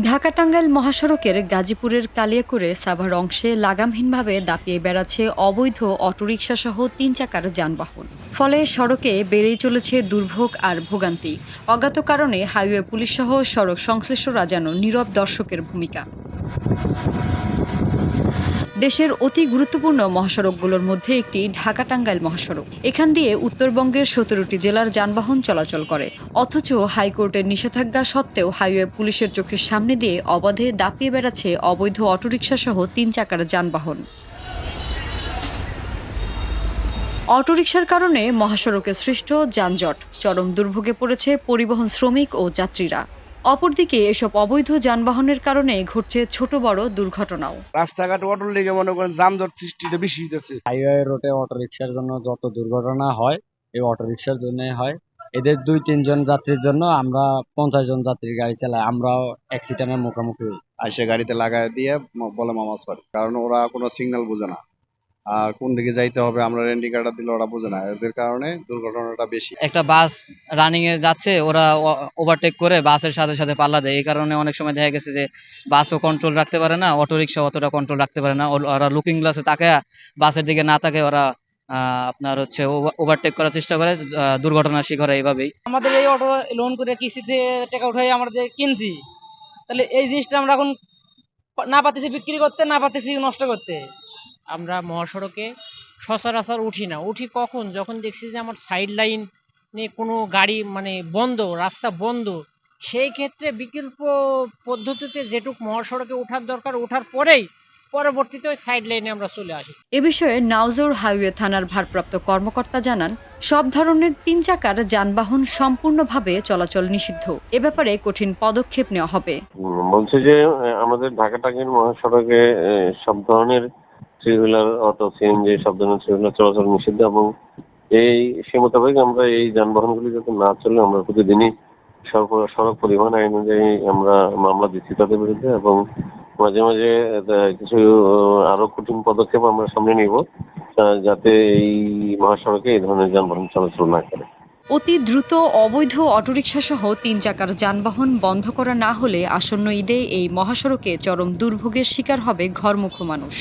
ঢাকা-টাঙ্গাইল মহাসড়কের গাজীপুরের কালিয়াকৈরে সাভার অংশে লাগামহীনভাবে দাপিয়ে বেড়াচ্ছে অবৈধ অটোরিকশাসহ ৩ চাকার যানবাহন। ফলে সড়কে বেড়েই চলেছে দুর্ভোগ আর ভোগান্তি। অজ্ঞাত কারণে হাইওয়ে পুলিশসহ সড়ক সংশ্লিষ্টরা যেন নীরব দর্শকের ভূমিকা। দেশের অতি গুরুত্বপূর্ণ মহাসড়কগুলোর মধ্যে একটি ঢাকা-টাঙ্গাইল মহাসড়ক। এখান দিয়ে উত্তরবঙ্গের ১৭টি জেলার যানবাহন চলাচল করে। অথচ হাইকোর্টের নিষেধাজ্ঞা সত্ত্বেও হাইওয়ে পুলিশের চোখের সামনে দিয়ে অবাধে দাপিয়ে বেড়াচ্ছে অবৈধ অটোরিকশাসহ ৩ চাকার যানবাহন। অটোরিকশার কারণে মহাসড়কে সৃষ্ট যানজট, চরম দুর্ভোগে পড়েছে পরিবহন শ্রমিক ও যাত্রীরা। অপরদিকে এসব অবৈধ যানবাহনের কারণে ঘটছে ছোট বড় দুর্ঘটনাও। রাস্তাঘাট অটোর লেগে মনে করেন যানজট সৃষ্টিটা বেশি হইতেছে। হাইওয়ে রোডে অটোরিকশার জন্য যত দুর্ঘটনা হয় এই অটোরিকশার জন্যই হয়। এদের ২-৩ জন যাত্রীর জন্য আমরা ৫০ জন যাত্রীর গাড়ি চালাই, আমরাও অ্যাক্সিডেন্টের মুখোমুখি হই। আইসে গাড়িতে লাগায় দিয়ে বলে মামা সরি, কারণ ওরা কোনো সিগন্যাল বোঝে না। আর কোন দিকে যাইতে হবে আমরা ইন্ডিকেটর দিলে ওরা বোঝে না, এদের কারণে দুর্ঘটনাটা বেশি। একটা বাস রানিং এ যাচ্ছে, ওরা ওভারটেক করে বাসের সাথে সাথে পাল্লা দেয়। এই কারণে অনেক সময় দেখা গেছে যে বাসও কন্ট্রোল রাখতে পারে না, অটো রিক্সা অতটা কন্ট্রোল রাখতে পারে না। ওরা লুকিং গ্লাসে তাকায় বাসের দিকে না তাকায় ওরা আপনার হচ্ছে ওভারটেক করার চেষ্টা করে, দুর্ঘটনার শিকার হয় এইভাবেই। আমাদের এই অটো লোন করে কিস্তিতে টাকা উঠাই আমরা যে কিনছি, তাহলে এই জিনিসটা আমরা এখন না পারতেছি বিক্রি করতে, না পারতেছি নষ্ট করতে। আমরা মহাসড়কে সচরাচর উঠি না। উঠি কখন? যখন দেখছি যে আমার সাইড লাইন নিয়ে কোনো গাড়ি মানে বন্ধ, রাস্তা বন্ধ। সেই ক্ষেত্রে বিকল্প পদ্ধতিতে যেটুক মহাসড়কে ওঠার দরকার ওঠার পরেই পরবর্তীতে ওই সাইড লাইনে আমরা চলে আসি। এ বিষয়ে নাওজোর হাইওয়ে থানার ভারপ্রাপ্ত কর্মকর্তা জানান, সব ধরনের ৩ চাকার যানবাহন সম্পূর্ণভাবে চলাচল নিষিদ্ধ। এ ব্যাপারে কঠিন পদক্ষেপ নেওয়া হবে। বলছে যে আমাদের ঢাকা-টাঙ্গাইল মহাসড়কে সব ধরনের থ্রি হুইলার, অটো, সিএনজি সব ধরনের থ্রি হুইলার চলাচল নিষিদ্ধ এবং সে মোতাবেক আমরা এই যানবাহনগুলি যাতে না চলে আমরা প্রতিদিনই সড়ক পরিবহন আইন অনুযায়ী আমরা মামলা দিচ্ছি তাদের বিরুদ্ধে এবং মাঝে মাঝে কিছু আরো কঠিন পদক্ষেপ আমরা সামনে নিব যাতে এই মহাসড়কে এই ধরনের যানবাহন চলাচল না করে। অতি দ্রুত অবৈধ অটোরিকশাসহ ৩ চাকার যানবাহন বন্ধ করা না হলে আসন্ন ঈদে এই মহাসড়কে চরম দুর্ভোগের শিকার হবে ঘরমুখো মানুষ।